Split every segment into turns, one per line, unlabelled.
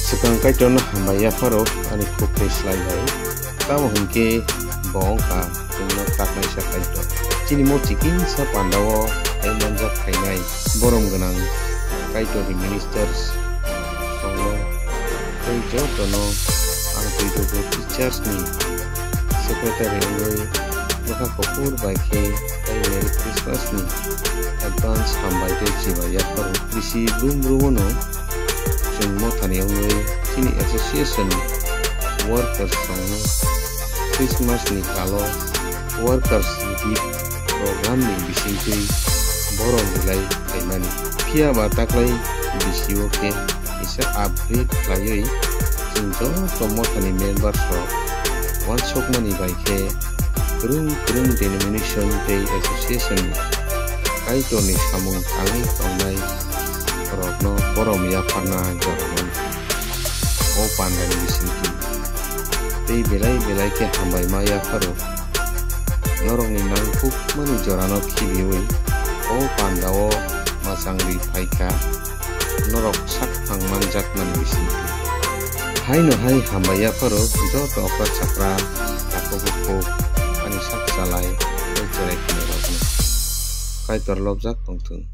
Sekarang kaiton hambaya faro ani kupres lai hai. Kamu hingke bong ka tungna tak nai sa kaito. Cini mo cikin sa pandawo ay manjak kainai borom ganang kaito di ministers songo koi jotono ang kaito ko teachers ni secretary ngoi maka kopur baike ay Merry Christmas ni advance hambai te cibaya faro krisi brum Jummo tani ngoi cini association workers songo Christmas ni kalau workers gift program ni bisingkui borong nilai kaimani kia bataklai bisio ke isa upgrade layoi jingjo tomo tani member so one shop mani baike kurung denomination day association kaito ni samung tangi tongnai korokno borom ya parna jaman o pandan bisingki tei belai ke hambai maya faro norong ni nangkuk mani jorano kibiwi o pandawo masangri paika norok sak pang manjak mani bisingki hai no hai hambaya faro joto okrat sakra takobuko ani sak salai cerai kinerokno kai torlobjak tongtung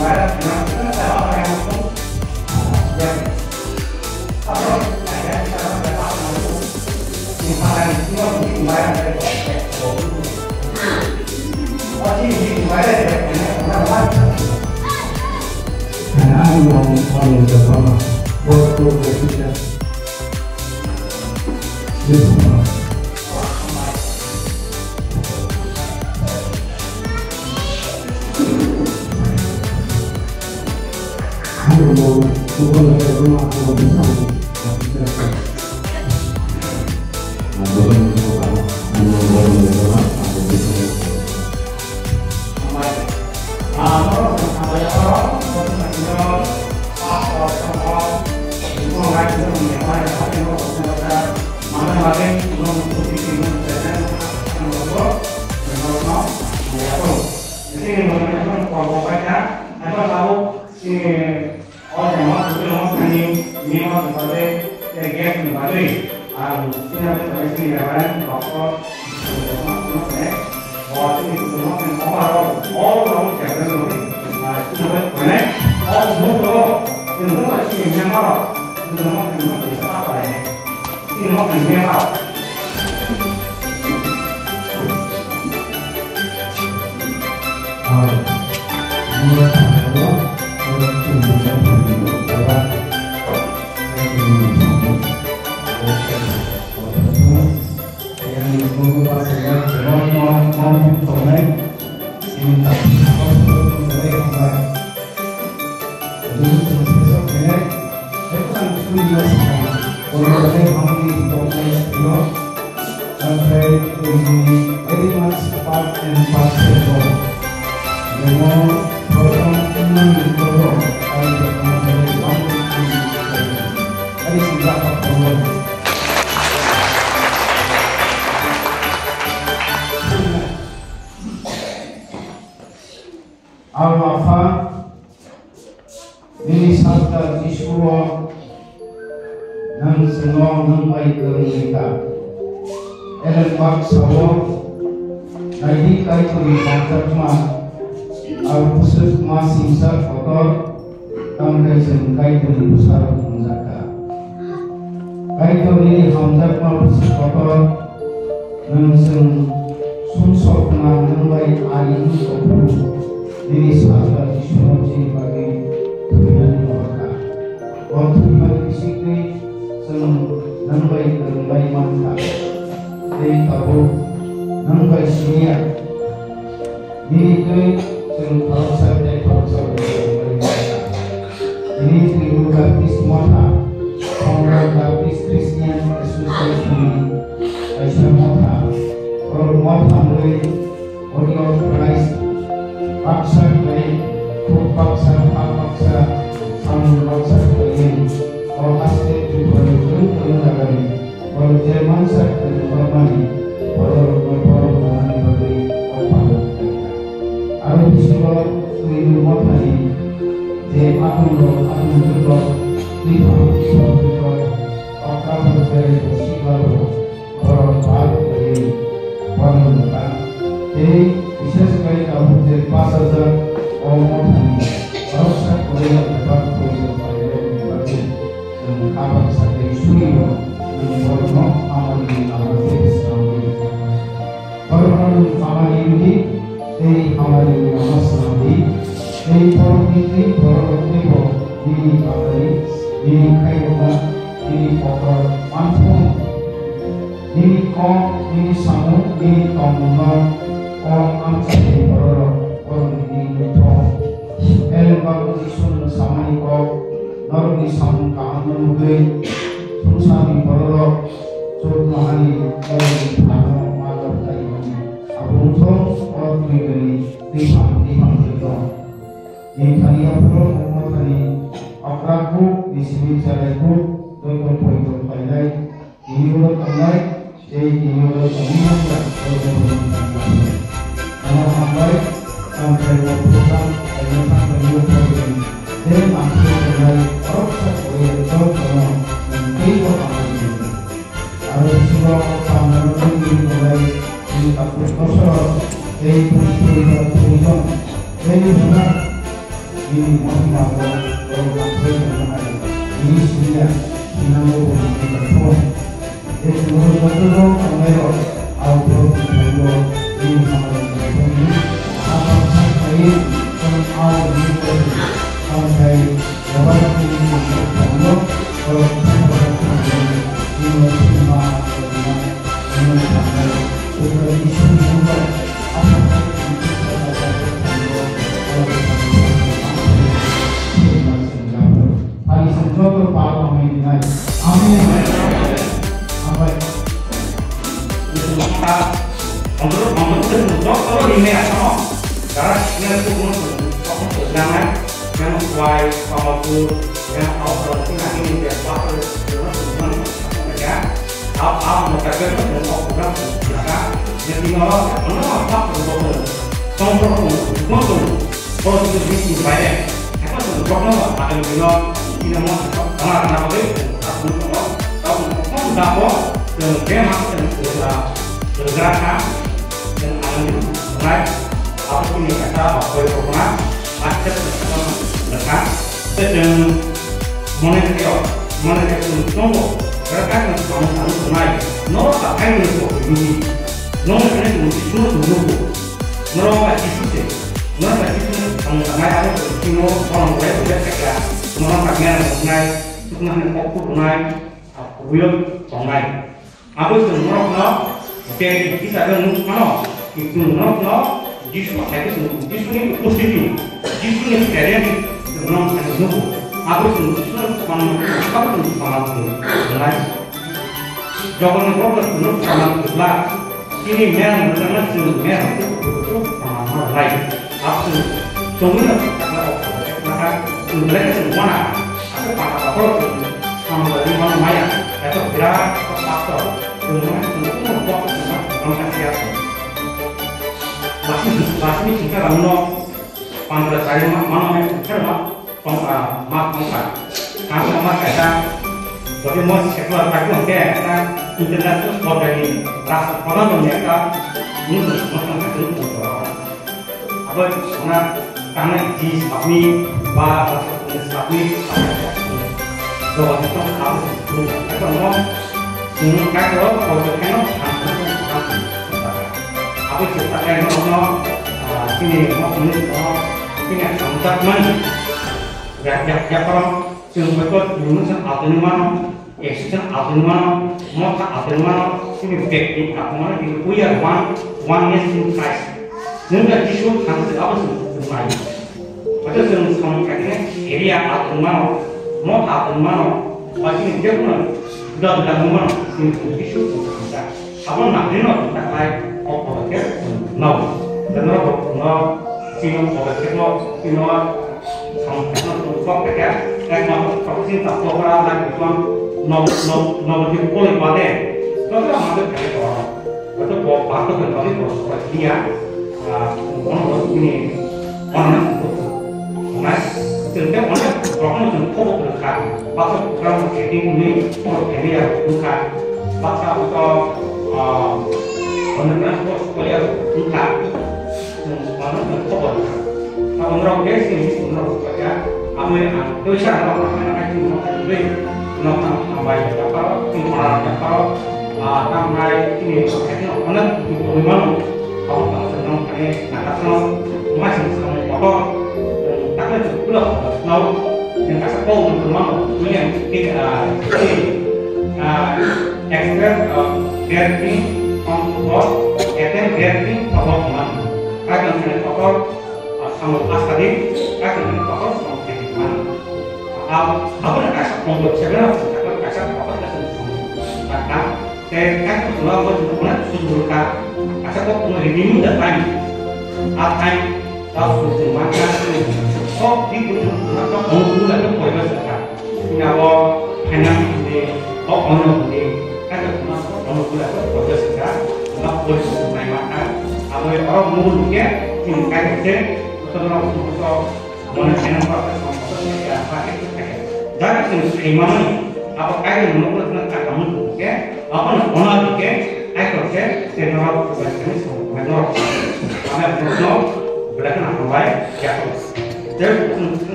Saya Ini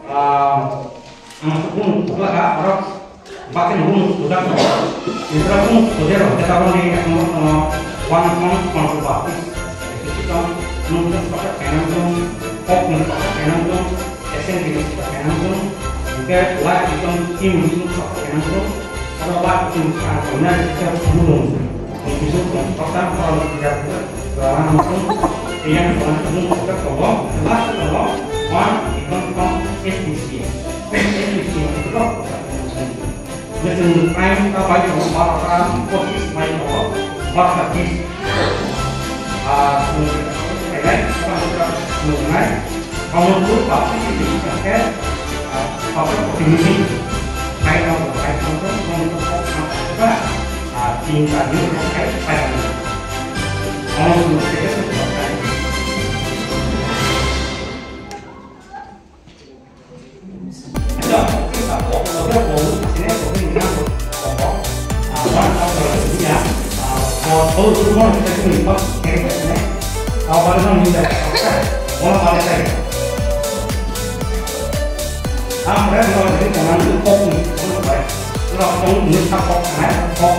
masuk pun juga kak orang pakai pun sudah itu pun sudah kita taruh di one month basis kita mungkin pakai kanan pun pop pakai kanan pun esen kita pakai kanan pun juga light kita tim itu pakai kanan pun kalau light itu karena kita belum itu pertama kalau tidak berlawan pun yang pun kita kalau one itu kan SDC itu kok jadi time kita banyak menggunakan posisi main bahasa dis kemudian kita mengenai kalau itu pasti dipakai optimisi kayak untuk kita cinta juga kayak kalau itu kita kalau semua kita lipat kayak gini, kalau pada juga, orang pada saya. Mereka kalau dari kanan itu pop nih, kalau baik, kalau ini tak pop, naik pop,